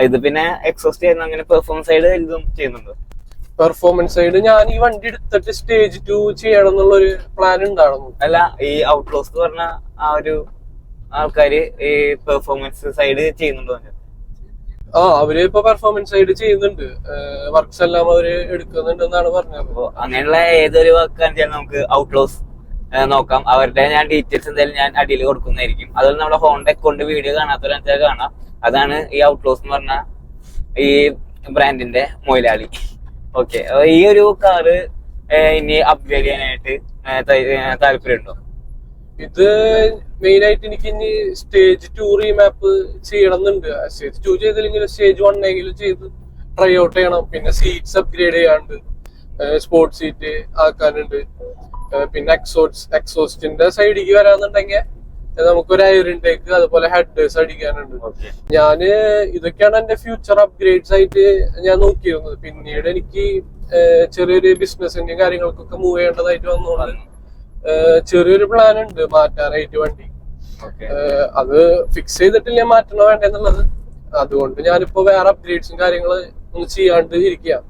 ഇത്, പിന്നെ എക്സോസ്റ്റ് ചെയ്യുന്ന അങ്ങനെ പെർഫോമൻസ് സൈഡ് ഇതും ചെയ്യുന്നുണ്ട്. പെർഫോമൻസ് സൈഡ് ഞാൻ ഈ വണ്ടി എടുത്തിട്ട് സ്റ്റേജ് 2 ചെയ്യണം എന്നുള്ളൊരു പ്ലാൻ ഉണ്ടായിരുന്നു. അല്ല, ഈ ഔട്ട്ലോസ് പറഞ്ഞ ആ ഒരു ആൾക്കാര് ഈ പെർഫോമൻസ് സൈഡ് ചെയ്യുന്നുണ്ടോ? അവര് ഇപ്പൊ പെർഫോമൻസ് സൈഡ് ചെയ്യുന്നുണ്ട്. വർക്ക്സ് എല്ലാം അവര് എടുക്കുന്നുണ്ട് എന്നാണ് പറഞ്ഞത്. അങ്ങനെയുള്ള ഏതൊരു വർക്കാണ് നമുക്ക് ഔട്ട്ലോസ് നോക്കാം. അവരുടെ ഞാൻ ഡീറ്റെയിൽസ് എന്തായാലും ഞാൻ അടിയിൽ കൊടുക്കുന്നതായിരിക്കും. അതുപോലെ നമ്മുടെ ഹോണ്ട അക്കൗണ്ട് വീഡിയോ കാണാത്തവരെ കാണാം. അതാണ് ഈ ഔട്ട്ലോസ് എന്ന് പറഞ്ഞ ഈ ബ്രാൻഡിന്റെ മൊയിലാളി. ഓക്കെ, ഈ ഒരു കാറ് ഇനി അപ്ഗ്രേഡ് ചെയ്യാനായിട്ട് താല്പര്യമുണ്ടോ? ഇത് മെയിൻ ആയിട്ട് എനിക്ക് ഇനി സ്റ്റേജ് 2 റീമാപ്പ് ചെയ്യണമെന്നുണ്ട്. സ്റ്റേജ് 2 ചെയ്തില്ലെങ്കിലും സ്റ്റേജ് 1 എങ്കിലും ചെയ്ത് ട്രൈ ഔട്ട് ചെയ്യണം. പിന്നെ സീറ്റ്സ് അപ്ഗ്രേഡ് ചെയ്യാണ്ട്, സ്പോർട്സ് സീറ്റ് ആക്കാനുണ്ട്. പിന്നെ എക്സോസ്റ്റിന്റെ സൈഡിലേക്ക് വരാന്നുണ്ടെങ്കിൽ നമുക്കൊരു എയർ ഇൻടേക്ക് അതുപോലെ ഹെഡേഴ്സ് അടിക്കാനുണ്ട്. ഞാന് ഇതൊക്കെയാണ് എന്റെ ഫ്യൂച്ചർ അപ്ഗ്രേഡ്സ് ആയിട്ട് ഞാൻ നോക്കിയിരുന്നത്. പിന്നീട് എനിക്ക് ചെറിയൊരു ബിസിനസിന്റെയും കാര്യങ്ങൾക്കൊക്കെ മൂവ് ചെയ്യേണ്ടതായിട്ട് വന്നോണ്ട് ചെറിയൊരു പ്ലാൻ ഉണ്ട് മാറ്റാനായിട്ട് വണ്ടി. അത് ഫിക്സ് ചെയ്തിട്ടില്ല മാറ്റണോ വേണ്ടെന്നുള്ളത്. അതുകൊണ്ട് ഞാനിപ്പോ വേറെ അപ്ഗ്രേഡ്സും കാര്യങ്ങള് ഒന്നും ചെയ്യാണ്ട് ഇരിക്കുക.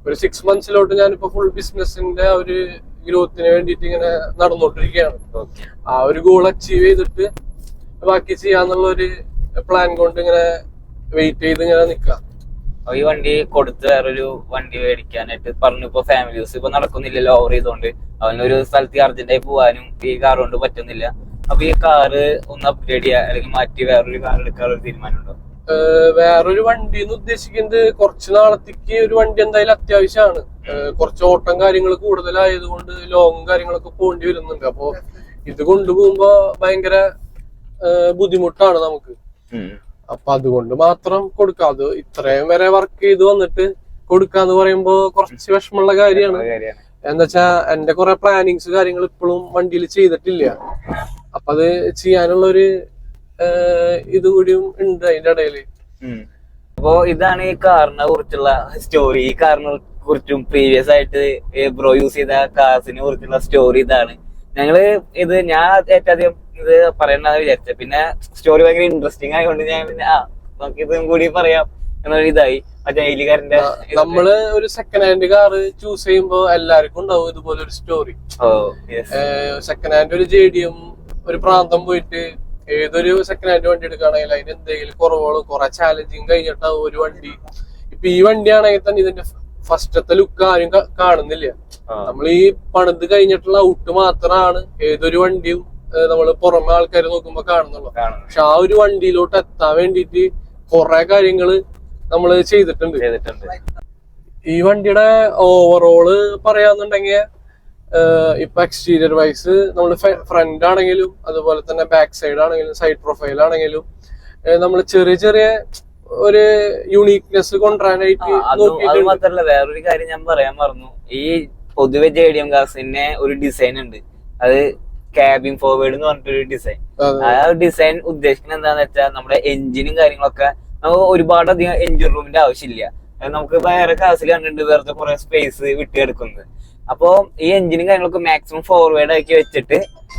ഒരു 6 months ഞാനിപ്പോ ഫുൾ ബിസിനസിന്റെ ഒരു ഗ്രോത്തിന് വേണ്ടിട്ട് ഇങ്ങനെ നടന്നുകൊണ്ടിരിക്കുകയാണ്. ആ ഒരു ഗോൾ അച്ചീവ് ചെയ്തിട്ട് ബാക്കി ചെയ്യാന്നുള്ള ഒരു പ്ലാൻ കൊണ്ട് ഇങ്ങനെ വെയിറ്റ് ചെയ്ത് ഇങ്ങനെ നിക്കാം. ഈ വണ്ടി കൊടുത്ത് വേറൊരു വണ്ടി മേടിക്കാനായിട്ട് പറഞ്ഞു. ഇപ്പൊ ഫാമിലി യൂസ് ഇപ്പൊ നടക്കുന്നില്ലല്ലോ, ഓവർ ചെയ്തോണ്ട് അവനൊരു സ്ഥലത്ത് അർജന്റായി പോവാനും ഈ കാർ കൊണ്ട് പറ്റുന്നില്ല. അപ്പൊ ഈ കാറ് ഒന്ന് അപ്ഗ്രേഡ് ചെയ്യാ അല്ലെങ്കിൽ മാറ്റി വേറൊരു കാർ എടുക്കാനുള്ള തീരുമാനമുണ്ടോ? വേറൊരു വണ്ടി എന്ന് ഉദ്ദേശിക്കുന്നത് കുറച്ച് നാളത്തേക്ക് ഒരു വണ്ടി എന്തായാലും അത്യാവശ്യമാണ്. കുറച്ച് ഓട്ടം കാര്യങ്ങൾ കൂടുതലായതുകൊണ്ട് ലോങ് കാര്യങ്ങളൊക്കെ പോകേണ്ടി വരുന്നുണ്ട്. അപ്പൊ ഇത് കൊണ്ടുപോകുമ്പോ ഭയങ്കര ബുദ്ധിമുട്ടാണ് നമുക്ക്. അപ്പൊ അതുകൊണ്ട് മാത്രം കൊടുക്കാം. അത് ഇത്രയും വരെ വർക്ക് ചെയ്ത് വന്നിട്ട് കൊടുക്കാന്ന് പറയുമ്പോ കുറച്ച് വിഷമമുള്ള കാര്യമാണ്. എന്താ എന്റെ കുറെ പ്ലാനിങ്സ് കാര്യങ്ങൾ ഇപ്പോഴും വണ്ടിയിൽ ചെയ്തിട്ടില്ല. അപ്പൊ അത് ചെയ്യാനുള്ള ഒരു ഇതുകൂടിയും ഉണ്ട് അതിന്റെ ഇടയില്. അപ്പോ ഇതാണ് ഈ കാറിനെ കുറിച്ചുള്ള സ്റ്റോറി. ഈ കാറിനെ കുറിച്ചും പ്രീവിയസ് ആയിട്ട് ബ്രോ യൂസ് ചെയ്ത കാർസിനെ കുറിച്ചുള്ള സ്റ്റോറി ഇതാണ്. ഞങ്ങള് ഇത് ഞാൻ ഏറ്റവും അധികം ഇത് പറയണ്ടെന്ന് വിചാരിച്ചത്. പിന്നെ സ്റ്റോറി ഭയങ്കര ഇൻട്രസ്റ്റിംഗ് ആയതുകൊണ്ട് ഞാൻ പിന്നെ നമുക്ക് ഇതും കൂടി പറയാം എന്നൊരു ഇതായി. ജയിലുകാരന്റെ നമ്മള് ഒരു സെക്കൻഡ് ഹാൻഡ് കാറ് ചൂസ് ചെയ്യുമ്പോ എല്ലാവർക്കും ഉണ്ടാവും ഇതുപോലെ ഒരു സ്റ്റോറി. സെക്കൻഡ് ഹാൻഡ് ഒരു JDM ഒരു പ്രാന്തം പോയിട്ട് ഏതൊരു സെക്കൻഡ് ഹാൻഡ് വണ്ടി എടുക്കുകയാണെങ്കിൽ അതിന് എന്തെങ്കിലും കുറവുകൾ കുറെ ചാലഞ്ചിങ് കഴിഞ്ഞിട്ടാവും ഒരു വണ്ടി. ഇപ്പൊ ഈ വണ്ടിയാണെങ്കിൽ തന്നെ ഇതിന്റെ ഫസ്റ്റത്തെ ലുക്ക് ആരും കാണുന്നില്ല. നമ്മൾ ഈ പണിത് കഴിഞ്ഞിട്ടുള്ള ഔട്ട് മാത്രമാണ് ഏതൊരു വണ്ടിയും നമ്മൾ പുറമെ ആൾക്കാർ നോക്കുമ്പോ കാണുന്നുള്ളൂ. പക്ഷെ ആ ഒരു വണ്ടിയിലോട്ട് എത്താൻ വേണ്ടിയിട്ട് കുറെ കാര്യങ്ങള് നമ്മള് ചെയ്തിട്ടുണ്ട്. ഈ വണ്ടിയുടെ ഓവറോള് പറയാന്നുണ്ടെങ്കിൽ ഇപ്പൊ എക്സ്റ്റീരിയർ വൈസ് നമ്മള് ഫ്രണ്ട് ആണെങ്കിലും അതുപോലെ തന്നെ ബാക്ക് സൈഡ് ആണെങ്കിലും സൈഡ് പ്രൊഫൈൽ ആണെങ്കിലും നമ്മൾ ചെറിയ ചെറിയ ഒരു യൂണീക്നെസ് കൊണ്ടുവരാനായിട്ട് നോക്കിയിട്ടുണ്ട്. മാത്രല്ല വേറൊരു കാര്യം ഞാൻ പറയാൻ മറന്നു. ഈ പൊതുവെ JDM കാസിന്റെ ഒരു ഡിസൈൻ ഉണ്ട്. അത് ക്യാബിൻ ഫോർവേഡ് എന്ന് പറഞ്ഞിട്ടൊരു ഡിസൈൻ. ആ ഡിസൈൻ ഉദ്ദേശിക്കുന്നത് എന്താന്ന് വെച്ചാൽ നമ്മുടെ എഞ്ചിനും കാര്യങ്ങളൊക്കെ നമുക്ക് ഒരുപാട് അധികം എഞ്ചിൻ റൂമിന്റെ ആവശ്യമില്ല. നമുക്ക് വേറെ കാസിൽ കണ്ടിട്ടുണ്ട് വെറുതെ കുറെ സ്പേസ് വിട്ടുകിടക്കുന്നത്. അപ്പോ ഈ എഞ്ചിനും കാര്യങ്ങളൊക്കെ മാക്സിമം ഫോർവേഡ് ആക്കി വെച്ചിട്ട്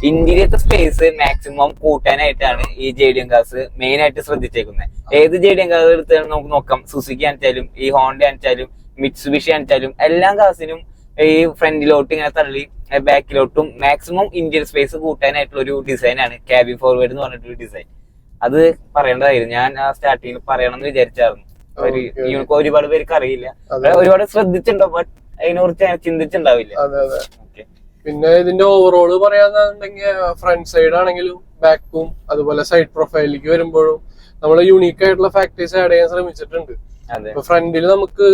ഇന്റീരിയർ സ്പേസ് മാക്സിമം കൂട്ടാനായിട്ടാണ് ഈ JDM കാസ് മെയിൻ ആയിട്ട് ശ്രദ്ധിച്ചേക്കുന്നത്. ഏത് JDM കാസ് എടുത്താലും നമുക്ക് നോക്കാം. സുസുക്കി ആണെച്ചാലും ഈ ഹോണ്ട ആണെച്ചാലും മിറ്റ്സുബിഷി ആണെച്ചാലും എല്ലാ കാസിനും ഈ ഫ്രണ്ടിലോട്ട് ഇങ്ങനെ തള്ളി ബാക്കിലോട്ടും മാക്സിമം ഇന്റീരിയർ സ്പേസ് കൂട്ടാനായിട്ടുള്ള ഒരു ഡിസൈനാണ് ക്യാബിൻ ഫോർവേഡ് എന്ന് പറഞ്ഞിട്ടൊരു ഡിസൈൻ. അത് പറയേണ്ടതായിരുന്നു. ഞാൻ ആ സ്റ്റാർട്ടിങ്ങിൽ പറയണം എന്ന് വിചാരിച്ചായിരുന്നു. ഒരുപാട് പേർക്ക് അറിയില്ല, ഒരുപാട് ശ്രദ്ധിച്ചിട്ടുണ്ടോ, ബട്ട് അതിനെ കുറിച്ച് ചിന്തിച്ചിട്ടുണ്ടാവില്ല. പിന്നെ ഇതിന്റെ ഓവറോള് പറയാന്നുണ്ടെങ്കിൽ ഫ്രണ്ട് സൈഡ് ആണെങ്കിലും ബാക്കും അതുപോലെ സൈഡ് പ്രൊഫൈലിലേക്ക് വരുമ്പോഴും നമ്മൾ യൂണീക്ക് ആയിട്ടുള്ള ഫാക്ടേഴ്സ് ആഡ് ചെയ്യാൻ ശ്രമിച്ചിട്ടുണ്ട്. ഫ്രണ്ടിൽ നമുക്ക്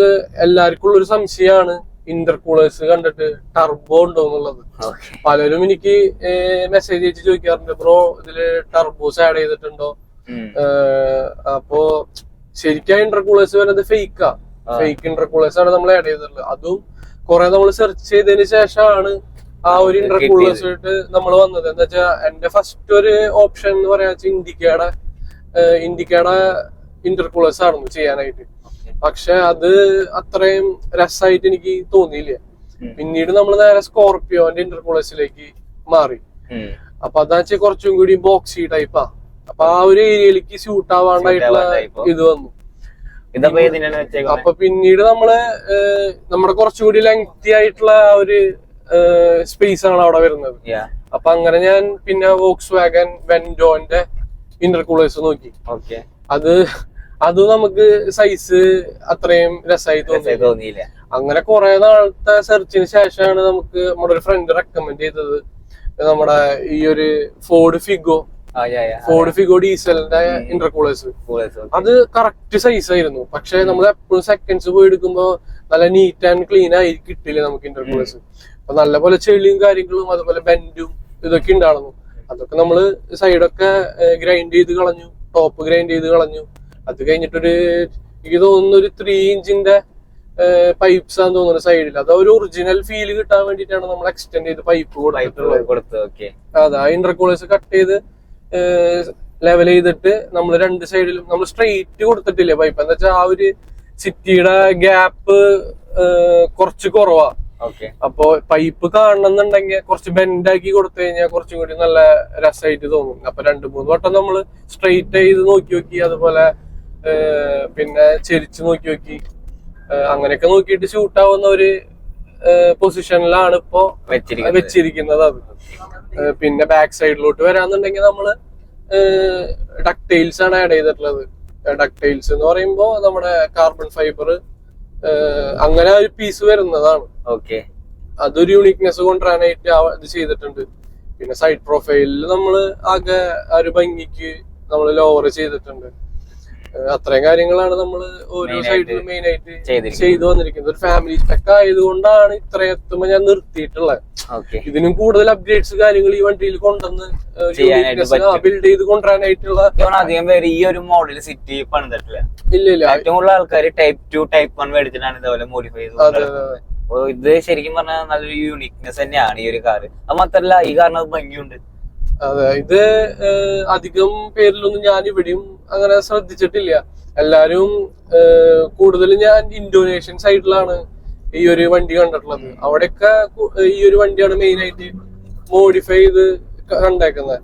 എല്ലാവർക്കും ഉള്ളൊരു സംശയമാണ് ഇന്റർകൂളേഴ്സ് കണ്ടിട്ട് ടർബോ ഉണ്ടോ എന്നുള്ളത്. പലരും എനിക്ക് മെസ്സേജ് അയച്ച് ചോദിക്കാറുണ്ട്, ബ്രോ ഇതില് ടർബോസ് ആഡ് ചെയ്തിട്ടുണ്ടോ. അപ്പോ ശരിക്കും ഇന്റർകൂളേഴ്സ് വരുന്നത് ഫേക്ക് ഇന്റർകൂളേഴ്സ് ആണ് നമ്മൾ ആഡ് ചെയ്തിട്ടുള്ളത്. അതും കുറെ നമ്മൾ സെർച്ച് ചെയ്തതിന് ശേഷമാണ് ആ ഒരു ഇന്റർകൂളേഴ്സ് ആയിട്ട് നമ്മൾ വന്നത്. എന്താ വെച്ചാൽ എന്റെ ഫസ്റ്റ് ഒരു ഓപ്ഷൻ എന്ന് പറയാ ഇൻഡിക്കയുടെ ഇന്റർകൂളേഴ്സ് ആയിരുന്നു ചെയ്യാനായിട്ട്. പക്ഷെ അത് അത്രയും രസമായിട്ട് എനിക്ക് തോന്നിയില്ല. പിന്നീട് നമ്മൾ നേരെ സ്കോർപിയോന്റെ ഇന്റർകൂളേഴ്സിലേക്ക് മാറി. അപ്പൊ അതാ വെച്ചാൽ കുറച്ചും കൂടി ബോക്സി ടൈപ്പാ. അപ്പൊ ആ ഒരു ഏരിയയിലേക്ക് സ്യൂട്ട് ആവാണ്ടായിട്ടുള്ള ഇത് വന്നു. അപ്പൊ പിന്നീട് നമ്മുടെ കുറച്ചുകൂടി ലെങ്തി ആയിട്ടുള്ള ആ ഒരു സ്പേസ് ആണ് അവിടെ വരുന്നത്. അപ്പൊ അങ്ങനെ ഞാൻ പിന്നെ വോക്സ് വാഗൻ വെന്റോന്റെ ഇന്റർകൂളേഴ്സ് നോക്കി. അത് നമുക്ക് സൈസ് അത്രയും രസമായി തോന്നിയില്ല. അങ്ങനെ കുറെ നാളത്തെ സെർച്ചിന് ശേഷമാണ് നമുക്ക് നമ്മുടെ ഒരു ഫ്രണ്ട് റെക്കമെൻഡ് ചെയ്തത് നമ്മുടെ ഈ ഒരു ഫോർഡ് ഫിഗോ ഡീസലിന്റെ ഇന്റർകൂളേഴ്സ്. അത് കറക്റ്റ് സൈസ് ആയിരുന്നു. പക്ഷെ നമ്മൾ എപ്പോഴും സെക്കൻഡ്സ് പോയി എടുക്കുമ്പോ നല്ല നീറ്റ് ആൻഡ് ക്ലീൻ ആയി കിട്ടില്ല നമുക്ക് ഇന്റർകൂളേഴ്സ്. അപ്പൊ നല്ലപോലെ ചെളിയും കാര്യങ്ങളും അതുപോലെ ബെൻഡും ഇതൊക്കെ ഉണ്ടായിരുന്നു. അതൊക്കെ നമ്മള് സൈഡൊക്കെ ഗ്രൈൻഡ് ചെയ്ത് കളഞ്ഞു, ടോപ്പ് ഗ്രൈൻഡ് ചെയ്ത് കളഞ്ഞു. അത് കഴിഞ്ഞിട്ടൊരു എനിക്ക് തോന്നുന്നു ഒരു 3 ഇഞ്ചിന്റെ പൈപ്പ്സ് ആണെന്ന് തോന്നുന്നു സൈഡിൽ. അത് ഒരു ഒറിജിനൽ ഫീൽ കിട്ടാൻ വേണ്ടിയിട്ടാണ് നമ്മൾ എക്സ്റ്റെൻഡ് ചെയ്ത് പൈപ്പ് കൊടുത്തിട്ടുള്ളത്. അതെ, ഇന്റർകൂളേഴ്സ് കട്ട് ചെയ്ത് ലെവൽ ചെയ്തിട്ട് നമ്മൾ 2 സൈഡിലും നമ്മൾ സ്ട്രെയിറ്റ് കൊടുത്തിട്ടില്ലേ പൈപ്പ്. എന്താ വെച്ചാൽ ആ ഒരു സിറ്റിയുടെ ഗ്യാപ്പ് കുറച്ച് കുറവാ. അപ്പൊ പൈപ്പ് കാണണമെന്നുണ്ടെങ്കിൽ കുറച്ച് ബെൻഡാക്കി കൊടുത്തു കഴിഞ്ഞാൽ കുറച്ചും കൂടി നല്ല രസമായിട്ട് തോന്നും. അപ്പൊ 2-3 വട്ടം നമ്മള് സ്ട്രെയിറ്റ് ചെയ്ത് നോക്കി, അതുപോലെ പിന്നെ ചെരിച്ച് നോക്കി, അങ്ങനെയൊക്കെ നോക്കിയിട്ട് ഷൂട്ട് ആവുന്ന ഒരു പൊസിഷനിലാണ് ഇപ്പോ വെച്ചിരിക്കുന്നത്. അത് പിന്നെ ബാക്ക് സൈഡിലോട്ട് വരാന്നുണ്ടെങ്കിൽ നമ്മള് ഡക്ടൈൽസ് ആണ് ആഡ് ചെയ്തിട്ടുള്ളത്. ഡക്ടൈൽസ് എന്ന് പറയുമ്പോ നമ്മുടെ കാർബൺ ഫൈബർ അങ്ങനെ ഒരു പീസ് വരുന്നതാണ്. അതൊരു യൂണിക്നെസ് കൊണ്ടുവരാനായിട്ട് ഇത് ചെയ്തിട്ടുണ്ട്. പിന്നെ സൈഡ് പ്രൊഫൈലിൽ നമ്മള് ആകെ ഒരു ഭംഗിക്ക് നമ്മൾ ലോവർ ചെയ്തിട്ടുണ്ട്. അത്രയും കാര്യങ്ങളാണ് നമ്മൾ ഓരോ സൈഡിലും മെയിൻ ആയിട്ട് ചെയ്തു വന്നിരിക്കുന്നത്. ഒരു ഫാമിലി സ്പെക്ക് ആയതുകൊണ്ടാണ് ഇത്ര എത്തുമ്പോ ഞാൻ നിർത്തിയിട്ടുള്ളത്. ഇതിനും കൂടുതൽ അപ്ഗ്രേഡ്സ് കാര്യങ്ങൾ ഈ വണ്ടിയിൽ കൊണ്ടുവന്ന് ബിൽഡ് ചെയ്ത് കൊണ്ടുവരാനായിട്ടുള്ള അധികം പേര് ഈ ഒരു മോഡൽ സിറ്റി പണിതിട്ടില്ല. ഇല്ല, ഏറ്റവും കൂടുതൽ ആൾക്കാർ ടൈപ്പ് 2 ടൈപ്പ് 1 മേടിച്ചിട്ടാണ് ഇതുപോലെ മോഡിഫൈ ചെയ്തത്. ഇത് ശരിക്കും പറഞ്ഞാൽ നല്ലൊരു യൂണിക്നെസ് തന്നെയാണ് ഈ ഒരു കാർ. അത് മാത്രല്ല ഈ കാറിന് ഭംഗിയുണ്ട്. അതെ, ഇത് അധികം പേരിലൊന്നും ഞാൻ ഇവിടെയും അങ്ങനെ ശ്രദ്ധിച്ചിട്ടില്ല. എല്ലാരും കൂടുതലും ഞാൻ ഇന്തോനേഷ്യൻ സൈഡിലാണ് ഈ ഒരു വണ്ടി കണ്ടിട്ടുള്ളത്. അവിടെയൊക്കെ ഈ ഒരു വണ്ടിയാണ് മെയിൻ ആയിട്ട് മോഡിഫൈ ചെയ്ത് കണ്ടേക്കുന്നത്.